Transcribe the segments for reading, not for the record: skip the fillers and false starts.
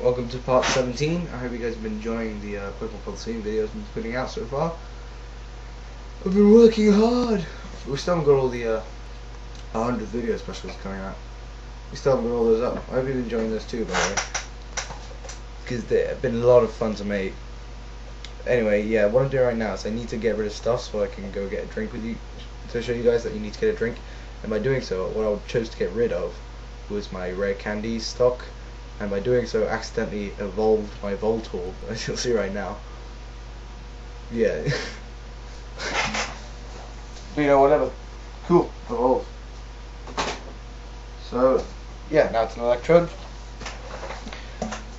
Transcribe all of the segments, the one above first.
welcome to part 17. I hope you guys have been enjoying the Pokemon Coliseum videos I've been putting out so far. I've been working hard. We still haven't got all the 100 video specials coming out. We still haven't got all those up. I hope you've been enjoying those too, by the way, because they've been a lot of fun to make. Anyway, yeah, what I'm doing right now is I need to get rid of stuff so I can go get a drink with you, to show you guys that you need to get a drink. And by doing so, what I chose to get rid of was my rare candy stock, and by doing so accidentally evolved my Voltorb, as you'll see right now. Yeah. You know, whatever. Cool, evolved. So, yeah, now it's an Electrode.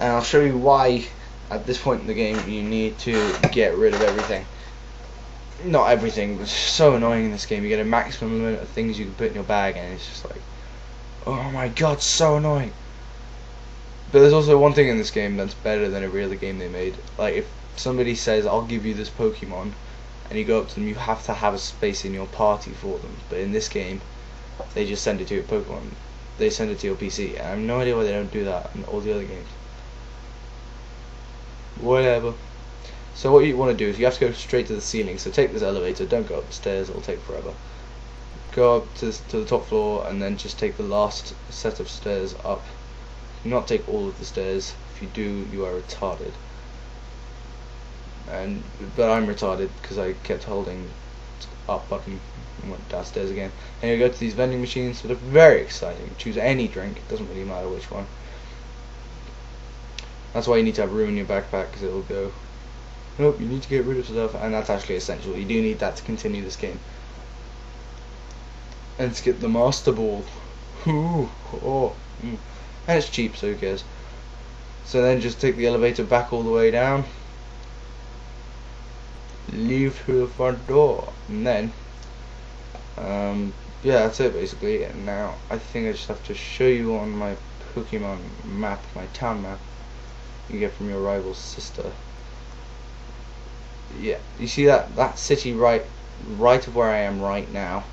And I'll show you why at this point in the game you need to get rid of everything. Not everything, but it's so annoying in this game. You get a maximum limit of things you can put in your bag, and it's just like, oh my god, so annoying. But there's also one thing in this game that's better than every other game they made. Like, if somebody says, I'll give you this Pokemon, and you go up to them, you have to have a space in your party for them. But in this game, they just send it to your Pokemon. They send it to your PC. And I have no idea why they don't do that in all the other games. Whatever. So what you want to do is you have to go straight to the ceiling. So take this elevator, don't go up the stairs, it'll take forever. Go up to the top floor, and then just take the last set of stairs up. Do not take all of the stairs. If you do, you are retarded. But I'm retarded because I kept holding up button and went downstairs again. And you go to these vending machines that are very exciting. Choose any drink, it doesn't really matter which one. That's why you need to have room in your backpack, because it will go, nope, you need to get rid of stuff, and that's actually essential. You do need that to continue this game. And let's get the Master Ball. Ooh, oh, and it's cheap, so who cares? So then just take the elevator back all the way down, leave through the front door, and then yeah, that's it basically. And now I think I just have to show you on my Pokemon map, my town map you get from your rival's sister. Yeah, you see that city right of where I am right now.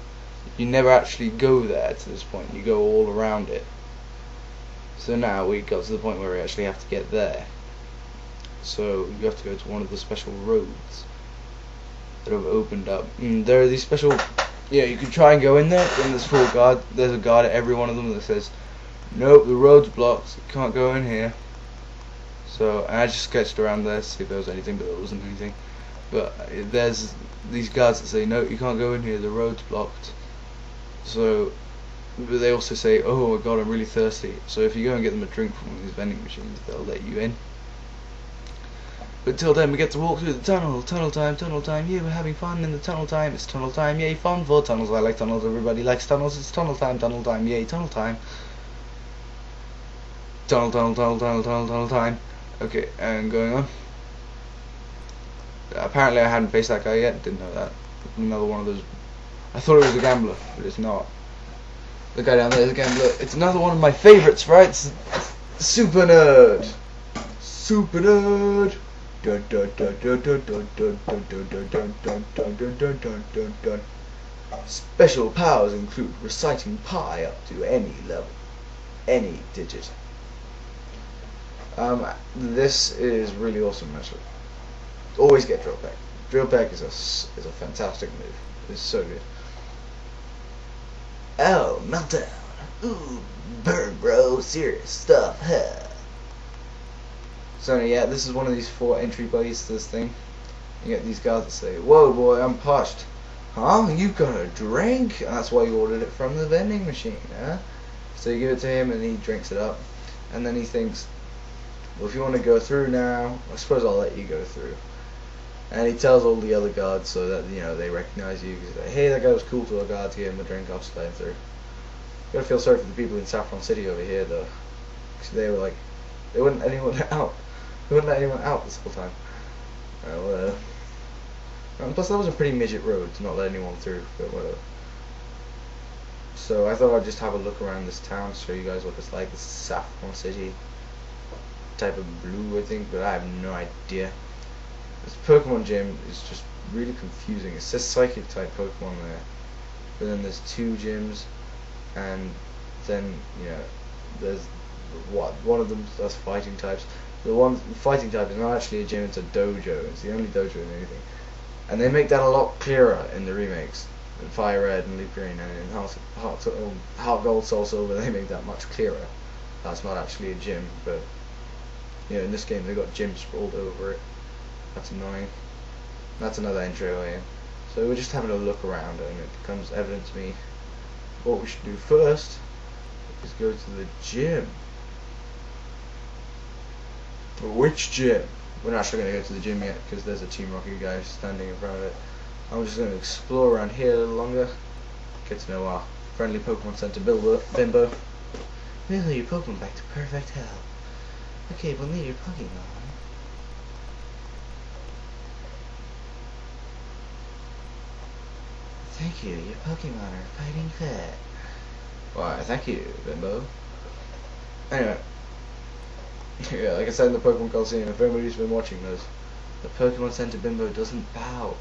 You never actually go there to this point, you go all around it. So now we got to the point where we actually have to get there. So you have to go to one of the special roads that have opened up. There are these special, yeah, you can try and go in there, and there's there's a guard at every one of them that says, nope, the road's blocked, you can't go in here. So, and I just sketched around there to see if there was anything, but there wasn't anything. But there's these guards that say, no, you can't go in here, the road's blocked. So, but they also say, oh my god, I'm really thirsty. So if you go and get them a drink from one of these vending machines, they'll let you in. But till then, we get to walk through the tunnel. Tunnel time, yeah, we're having fun in the tunnel time. It's tunnel time, yay, fun for tunnels. I like tunnels, everybody likes tunnels. It's tunnel time, yay, tunnel time. Tunnel time. Okay, and going on. Apparently I hadn't faced that guy yet, didn't know that. Another one of those. I thought it was a gambler, but it's not. The guy down there is a gambler. It's another one of my favorites, right? It's Super Nerd. Super Nerd. Special powers include reciting pi up to any level, any digit. This is really awesome, actually. Always get Drill Peck. Drill Peck is a fantastic move. It's so good. Oh, meltdown. Ooh, burn, bro. Serious stuff, huh? So yeah, this is one of these 4 entry buddies to this thing. You get these guys that say, whoa boy, I'm parched. Huh? You got a drink? And that's why you ordered it from the vending machine, huh? So you give it to him and he drinks it up. And then he thinks, well, if you want to go through now, I suppose I'll let you go through. And he tells all the other guards so that, you know, they recognize you. He's like, hey, that guy was cool to a guard to give him a drink, I'll just let him through. You gotta feel sorry for the people in Saffron City over here, though. Because they were like, they wouldn't let anyone out. They wouldn't let anyone out this whole time. Well, and plus that was a pretty midget road to not let anyone through, but whatever. So I thought I'd just have a look around this town, show you guys what it's like. This is Saffron City. Type of blue, I think, but I have no idea. This Pokemon gym is just really confusing. It says Psychic type Pokemon there, but then there's 2 gyms, and then, you know, there's one of them does fighting types. The one fighting type is not actually a gym; it's a dojo. It's the only dojo in anything, and they make that a lot clearer in the remakes. In Fire Red and Leaf Green and in Heart Gold, Soul Silver, they make that much clearer. That's not actually a gym, but in this game they got gym sprawled over it. That's annoying. That's another entryway in. So we're just having a look around, and it becomes evident to me what we should do first is go to the gym. But which gym? We're not actually going to go to the gym yet because there's a Team Rocket guy standing in front of it. I'm just going to explore around here a little longer, get to know our friendly Pokemon Center Bimbo. Really, your Pokemon back to perfect health. Okay, we'll need your Pokemon. Thank you, your Pokemon are fighting fit. Why, thank you, Bimbo. Anyway, yeah, like I said in the Pokemon Coliseum, if anybody's been watching this, the Pokemon Center Bimbo doesn't bow.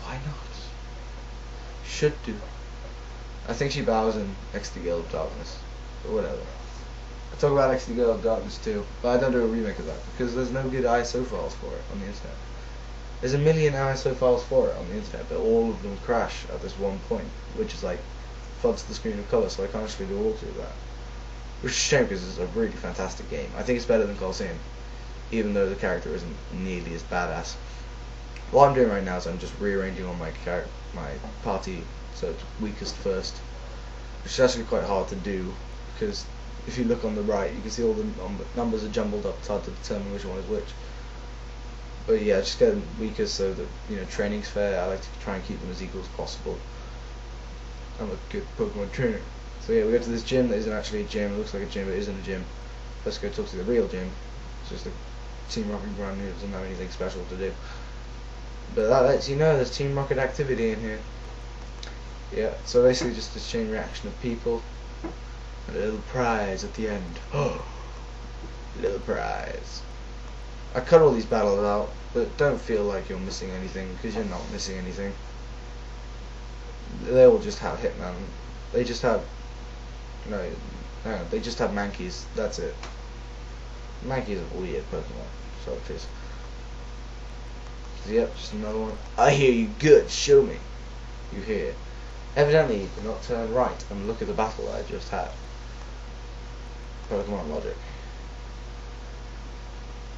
Why not? Should do. I think she bows in XD Girl of Darkness, or whatever. I talk about XD Girl of Darkness too, but I don't do a remake of that because there's no good ISO files for it on the internet. There's a million ISO files for it on the internet, but all of them crash at this one point, which is like floods the screen of colour, so I can't actually do all of that. Which is a shame because it's a really fantastic game. I think it's better than Coliseum, even though the character isn't nearly as badass. What I'm doing right now is I'm just rearranging all my party so it's weakest first, which is actually quite hard to do because if you look on the right, you can see all the numbers are jumbled up. It's hard to determine which one is which. But yeah, just get them weakest so that training's fair. I like to try and keep them as equal as possible. I'm a good Pokemon trainer. So yeah, we go to this gym that isn't actually a gym. It looks like a gym, but it isn't a gym. Let's go talk to the real gym. It's just a Team Rocket ground who doesn't have anything special to do. But that lets you know there's Team Rocket activity in here. Yeah, so basically just this chain reaction of people and a little prize at the end. Oh, little prize. I cut all these battles out, but don't feel like you're missing anything because you're not missing anything. They all just have Hitman. They just have they just have Mankeys. That's it. Mankey's a weird Pokemon. So it is. Yep, just another one. I hear you good. Show me. You hear. Evidently, you cannot turn right and look at the battle I just had. Pokemon logic.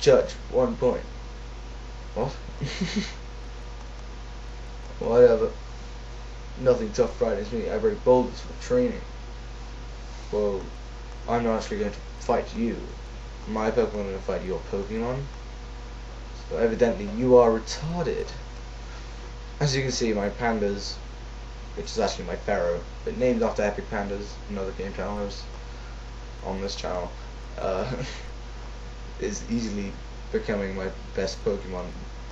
Judge, 1 point. What? Whatever. Nothing tough frightens me. I break boulders for training. Well, I'm not actually going to fight you. My Pokemon are going to fight your Pokemon. So evidently you are retarded. As you can see, my pandas, which is actually my Pharaoh, but named after Epic Pandas, another game channel host on this channel, is easily becoming my best Pokemon.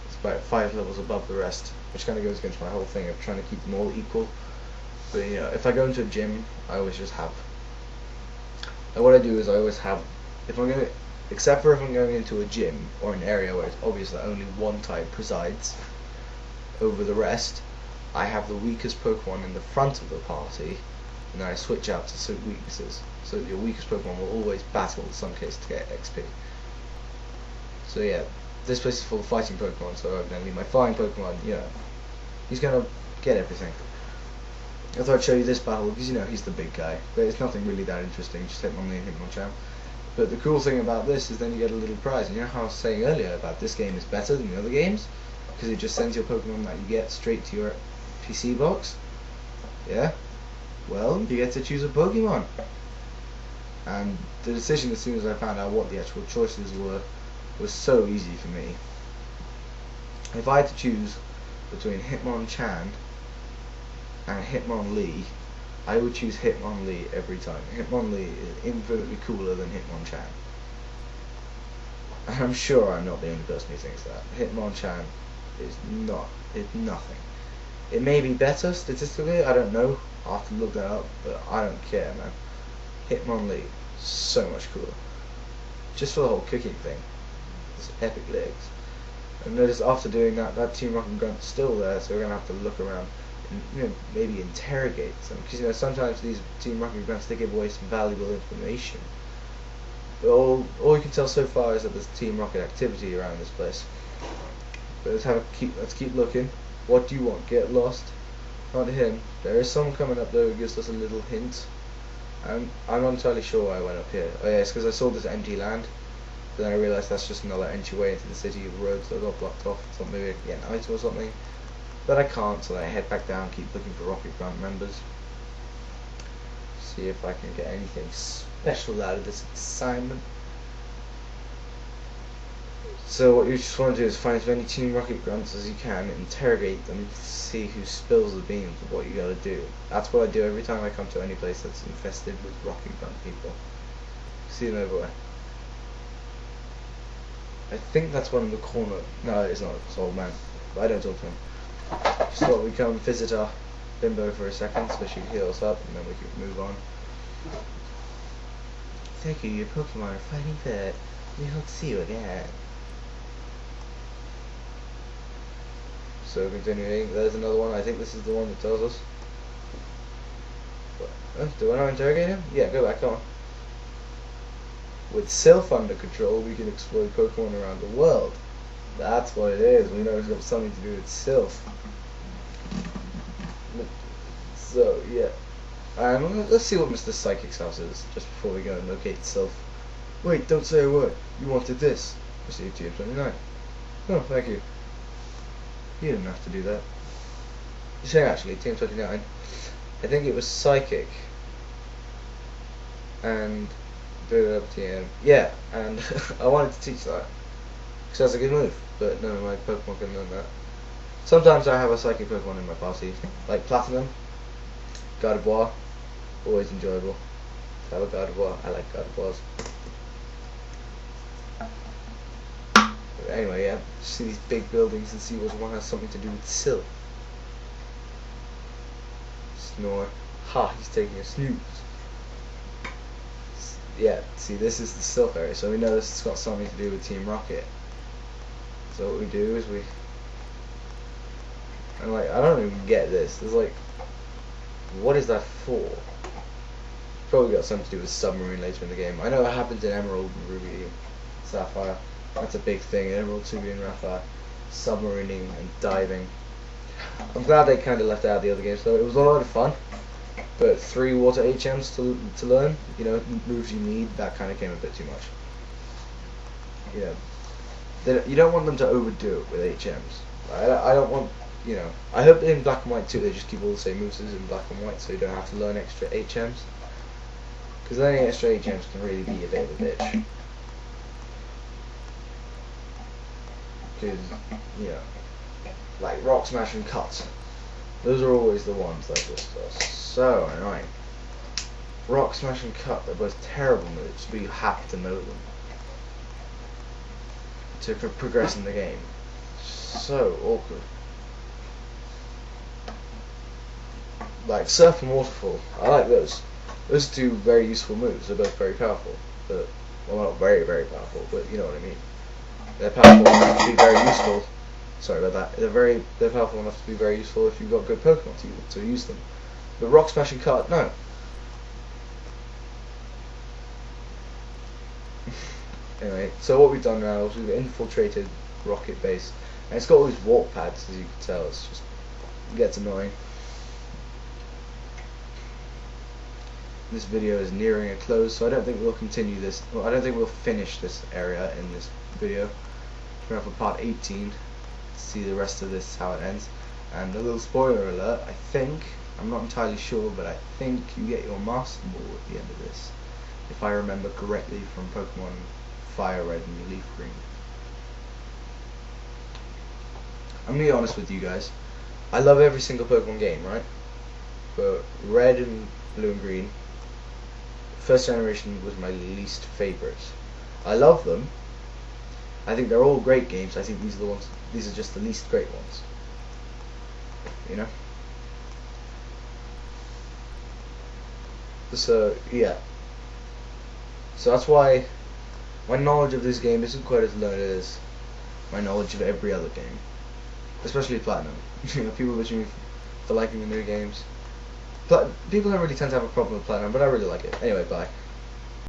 It's about 5 levels above the rest, which kind of goes against my whole thing of trying to keep them all equal. But if I go into a gym, I always just have. And what I do is I always have, except for if I'm going into a gym or an area where it's obvious that only one type presides over the rest, I have the weakest Pokemon in the front of the party, and then I switch out to suit weaknesses. So your weakest Pokemon will always battle in some case to get XP. So yeah, this place is full of fighting Pokemon, so evidently my flying Pokemon, he's gonna get everything. I thought I'd show you this battle because he's the big guy, but it's nothing really that interesting, just Hitmonlee and Hitmonchan. But the cool thing about this is then you get a little prize, and how I was saying earlier about this game is better than the other games, because it just sends your Pokemon that you get straight to your PC box. Yeah? Well, you get to choose a Pokemon. And the decision as soon as I found out what the actual choices were was so easy for me. If I had to choose between Hitmonchan and Hitmonlee, I would choose Hitmonlee every time. Hitmonlee is infinitely cooler than Hitmonchan. And I'm sure I'm not the only person who thinks that. Hitmonchan is nothing. It may be better statistically, I don't know. I'll have to look that up, but I don't care, man. Hitmonlee, so much cooler. Just for the whole kicking thing. It's epic legs. And notice after doing that, that Team Rocket grunt's still there, so we're going to have to look around and maybe interrogate them. Because sometimes these Team Rocket grunts, they give away some valuable information. all you can tell so far is that there's Team Rocket activity around this place. But let's keep looking. What do you want? Get lost? Not him. There is someone coming up though who gives us a little hint. I'm not entirely sure why I went up here. Oh yeah, it's because I saw this empty land. But then I realised that's just another entryway into the city of roads that got blocked off. So maybe I can get an item or something. But I can't, so then I head back down, keep looking for Rocket Grant members. See if I can get anything special out of this assignment. So what you just want to do is find as many Team Rocket Grunts as you can, interrogate them, see who spills the beans of what you gotta do. That's what I do every time I come to any place that's infested with Rocket Grunt people. See them everywhere. I think that's one in the corner. No, it's not. It's old man. But I don't talk to him. Just thought we'd come visit our bimbo for a second, so she can heal us up, and then we can move on. Thank you, your Pokemon are fighting fit. We hope to see you again. So continuing, there's another one. I think this is the one that tells us. Do I not interrogate him? Yeah, go back on. With Sylph under control, we can exploit Pokemon around the world. That's what it is. We know it's got something to do with Sylph. So yeah, and let's see what Mr. Psychic's house is just before we go and locate Sylph. Wait, don't say a word. You wanted this. Received TM29. Oh, thank you. You didn't have to do that. You say actually, TM29. I think it was Psychic. And TM. Yeah, and I wanted to teach that. Because that's a good move, but none of my Pokemon can learn that. Sometimes I have a Psychic Pokemon in my party, like Platinum, Gardevoir, always enjoyable to have a Gardevoir. I like Gardevoirs. But anyway, yeah, see these big buildings and see which one has something to do with Sylph. Snore. Ha, he's taking a snooze. Yeah, see, this is the Sylph area, so we know this has got something to do with Team Rocket. So what we do is and like, I don't even get this. There's like, what is that for? Probably got something to do with submarine later in the game. I know it happens in Emerald, Ruby, Sapphire. That's a big thing in Emerald, Ruby, and Sapphire. Submarining and diving. I'm glad they kind of left out the other games though. It was a lot of fun. But 3 water HMs to learn, you know, moves you need, that kind of came a bit too much. Yeah. You don't want them to overdo it with HMs. I don't want, you know, I hope in Black and White too they just keep all the same moves as in Black and White so you don't have to learn extra HMs. Because learning extra HMs can really be a bit of a bitch. Because, you know, like Rock Smash and Cut. Those are always the ones that just are so annoying. Rock Smash and Cut, they're both terrible moves, but you have to know them to progress in the game. So awkward. Like Surf and Waterfall, I like those. Those are 2 very useful moves. They're both very powerful, but well, not very, very powerful, but you know what I mean. They're powerful enough to be very useful. Sorry about that. They're powerful enough to be very useful if you've got good Pokemon to use them. But Rock Smash and Cut, no. Anyway, so what we've done now is we've infiltrated Rocket Base, and it's got all these warp pads, as you can tell. It gets annoying. This video is nearing a close, so I don't think we'll continue this. Well, I don't think we'll finish this area in this video. We're going for part 18 to see the rest of this, how it ends. And a little spoiler alert, I think, I'm not entirely sure, but I think you get your Master Ball at the end of this, if I remember correctly from Pokemon Fire Red and Leaf Green. I'm gonna be honest with you guys. I love every single Pokemon game, right? But Red and Blue and Green, first generation was my least favorite. I love them. I think they're all great games. I think these are just the least great ones. You know? So yeah. So that's why my knowledge of this game isn't quite as learned as my knowledge of every other game. Especially Platinum. You know, people bitch me for liking the new games. People don't really tend to have a problem with Platinum, but I really like it. Anyway, bye.